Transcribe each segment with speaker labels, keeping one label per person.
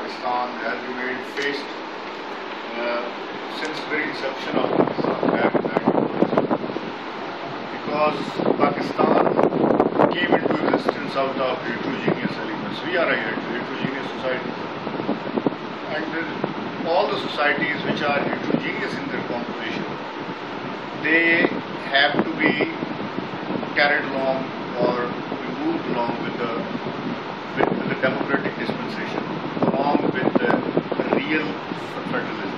Speaker 1: Pakistan has remained faced since very inception of Pakistan back in 1947, because Pakistan came into existence out of heterogeneous elements. We are a heterogeneous society, and all the societies which are heterogeneous in their composition, they have to be carried along or moved along with the democratic dispensation, along with the real federalism.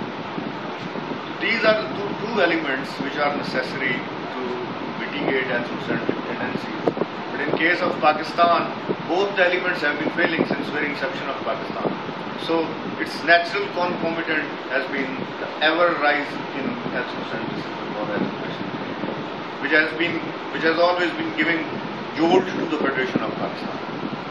Speaker 1: These are the two elements which are necessary to mitigate ethnocentric tendencies. But in case of Pakistan, both the elements have been failing since very inception of Pakistan. So its natural concomitant has been the ever rise in ethnocentrism or ethnocentricism, which has always been giving jolt to the Federation of Pakistan.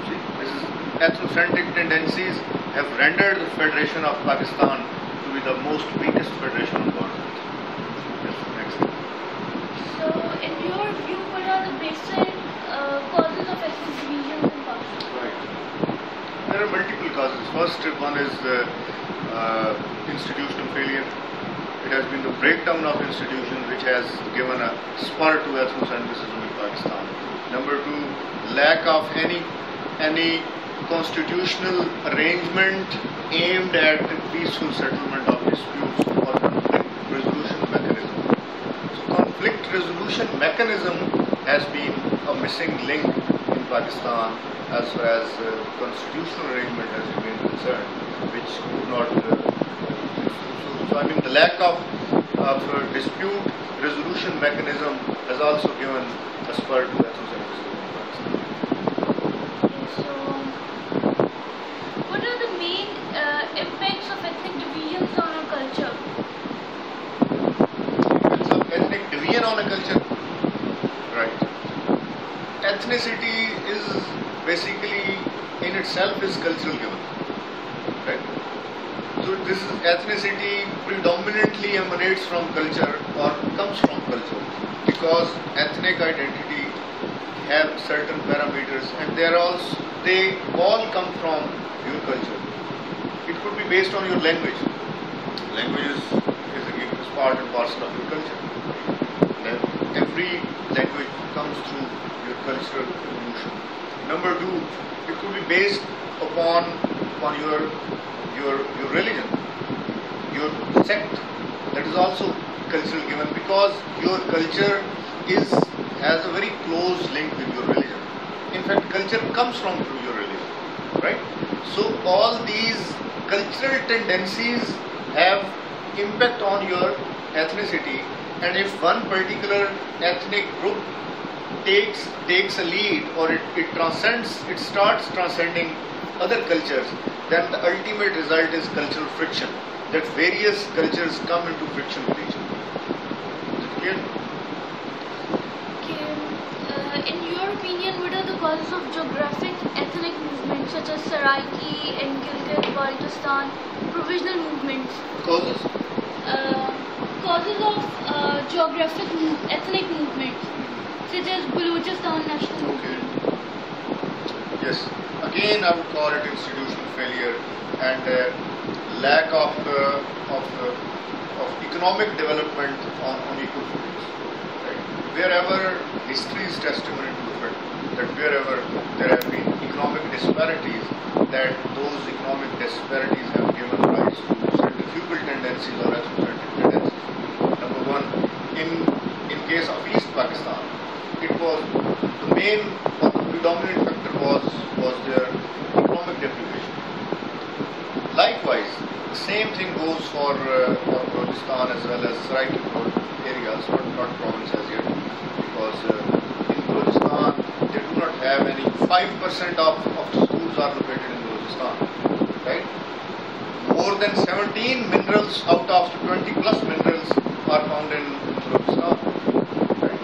Speaker 1: See, this is ethnocentric tendencies have rendered the Federation of Pakistan to be the most weakest federation on earth. Yes, next.
Speaker 2: So, in your view, what are the basic causes of ethnic division in Pakistan?
Speaker 1: Right. There are multiple causes. First one is institutional failure. It has been the breakdown of institutions which has given a spur to ethnocentrism in Pakistan. Number two, lack of any constitutional arrangement aimed at the peaceful settlement of disputes or conflict resolution mechanism. So conflict resolution mechanism has been a missing link in Pakistan as far as constitutional arrangement has been concerned, which could not. So I mean the lack of dispute resolution mechanism has also given a spur to ethnocentrism in Pakistan.
Speaker 2: So, what are the main impacts of ethnic divisions on our culture?
Speaker 1: Impacts of ethnic division on a culture? Right. Ethnicity is basically in itself is cultural given. Right. So this is ethnicity predominantly emanates from culture or comes from culture, because ethnic identity have certain parameters and they all come from your culture. It could be based on your language. Language is part and parcel of your culture. Every language comes through your cultural evolution. Number two, it could be based upon your religion, your sect. That is also cultural given, because your culture has a very close link with your religion. In fact, culture comes from through your religion, right? So all these cultural tendencies have impact on your ethnicity, and if one particular ethnic group takes a lead, or it starts transcending other cultures, then the ultimate result is cultural friction, that various cultures come into friction with each other. Is it clear?
Speaker 2: Okay. In your opinion, what are the causes of geographic ethnic movements such as Saraiki and Gilgit-Baltistan, provisional movements?
Speaker 1: Causes?
Speaker 2: Causes of geographic ethnic movements such as Balochistan national movement.
Speaker 1: Okay. Yes. Again, I would call it institutional failure and lack of economic development on equal footing. Right? Wherever history is testimony to the fact that wherever there have been economic disparities, that those economic disparities have given rise to centrifugal tendencies or ethnocentric tendencies. Number one, in case of East Pakistan, it was the main or the predominant factor was their economic deprivation. Likewise, the same thing goes for Balochistan as well as Saraiki areas, not province as yet, because in Balochistan they do not have any. 5% of the schools are located in Balochistan, right? More than 17 minerals out of 20 plus minerals are found in Balochistan, right?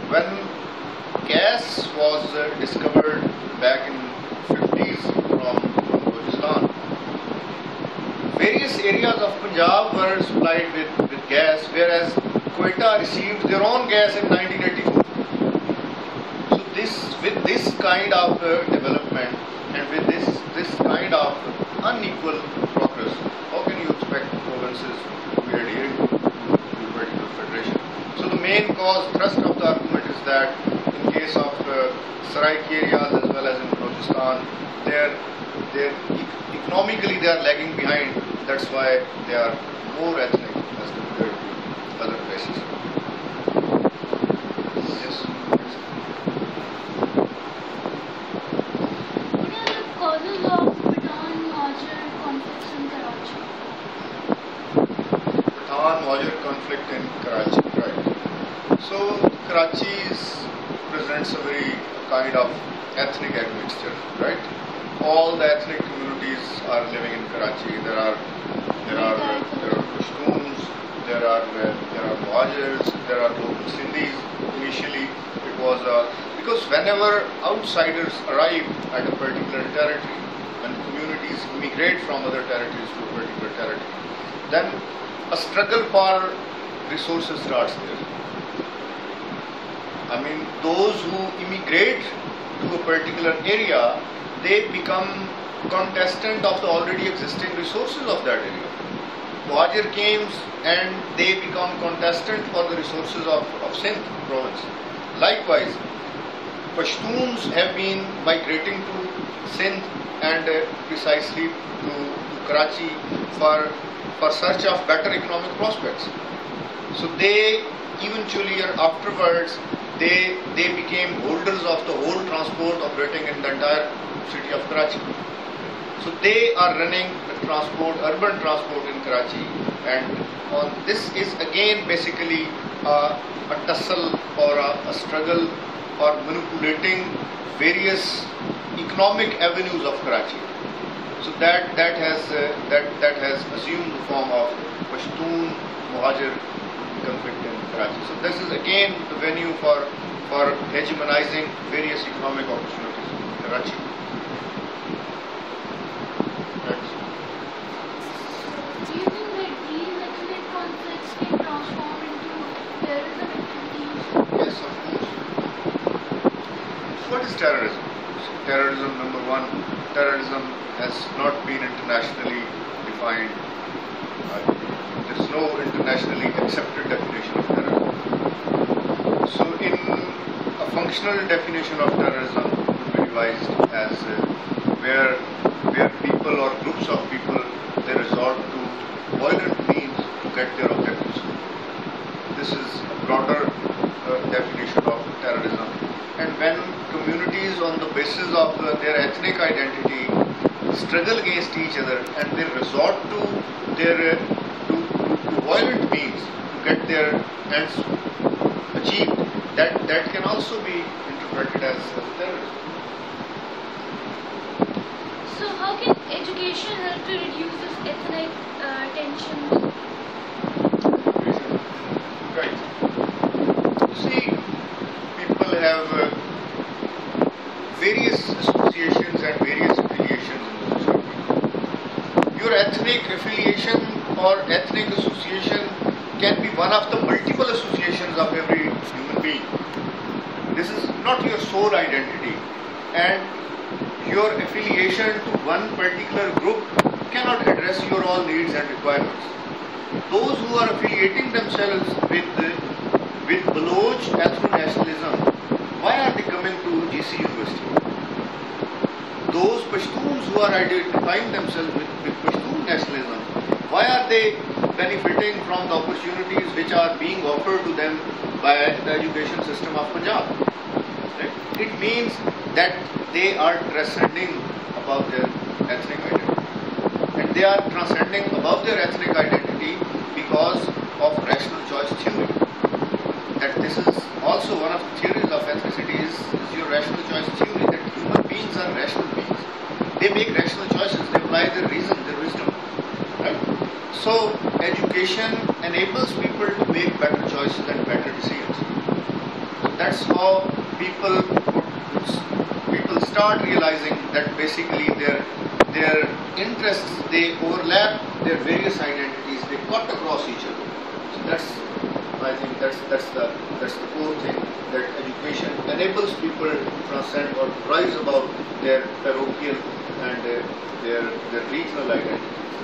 Speaker 1: When gas was discovered back in 50s from Balochistan, various areas of Punjab were supplied with gas, whereas Quetta received their own gas in 1982. So with this kind of development and with this kind of equal progress, how can you expect provinces to be adhering to a particular federation? So the main thrust of the argument is that in case of Saraiki areas as well as in Balochistan, economically they are lagging behind. That's why they are more ethnic as compared to other places. Yes.
Speaker 2: What are the causes of Pathan-Mojer conflicts in Karachi?
Speaker 1: Pathan-Mojer conflict in Karachi, right. So Karachi presents a very kind of ethnic admixture, right? All the ethnic communities are living in Karachi. There are Pashtuns, there are Mohajers, there are local Sindhis. Initially, it was because whenever outsiders arrive at a particular territory, when communities immigrate from other territories to a particular territory, then a struggle for resources starts there. I mean, those who immigrate to a particular area, they become contestant of the already existing resources of that area. Mohajir came and they become contestant for the resources of Sindh province. Likewise, Pashtuns have been migrating to Sindh and precisely to Karachi for search of better economic prospects. So they eventually and afterwards they became holders of the whole transport operating in the entire city of Karachi. So they are running the transport, urban transport in Karachi, and this is again basically a tussle or a struggle for manipulating various economic avenues of Karachi. So that has assumed the form of Pashtun Mohajir conflict in Karachi. So this is again the venue for hegemonizing various economic opportunities in Karachi.
Speaker 2: Do you think that these ethnic conflicts can transform into terrorism activities?
Speaker 1: Yes, of course. So what is terrorism? So terrorism, number one, terrorism has not been internationally defined. There is no internationally accepted definition of terrorism. So in a functional definition of terrorism would be devised as where people or groups of people, they resort to violent means to get their objectives. This is a broader definition of terrorism. And when communities on the basis of their ethnic identity struggle against each other and they resort to violent means to get their ends achieved, that can also be interpreted as terrorism.
Speaker 2: So how can education help to reduce this ethnic tensions?
Speaker 1: Right. You see, people have various associations and various affiliations in the society. Your ethnic affiliation or ethnic association can be one of the multiple associations of every human being. This is not your sole identity, and your affiliation to one particular group cannot address your all needs and requirements. Those who are affiliating themselves with Baloch ethno-nationalism, why are they coming to GC University? Those Pashtuns who are identifying themselves with Pashtun nationalism, why are they benefiting from the opportunities which are being offered to them by the education system of Punjab? Right? It means that they are transcending above their ethnic identity. And they are transcending above their ethnic identity because of rational choice theory. That this is also one of the theories of ethnicity is your rational choice theory, that human beings are rational beings. They make rational choices, they apply their reason, their wisdom. Right? So education enables people to make better choices and better decisions. So that's how people start realizing that basically their interests, they overlap their various identities, they cut across each other. So I think that's the core thing, that education enables people to transcend or rise above their parochial and their regional identities.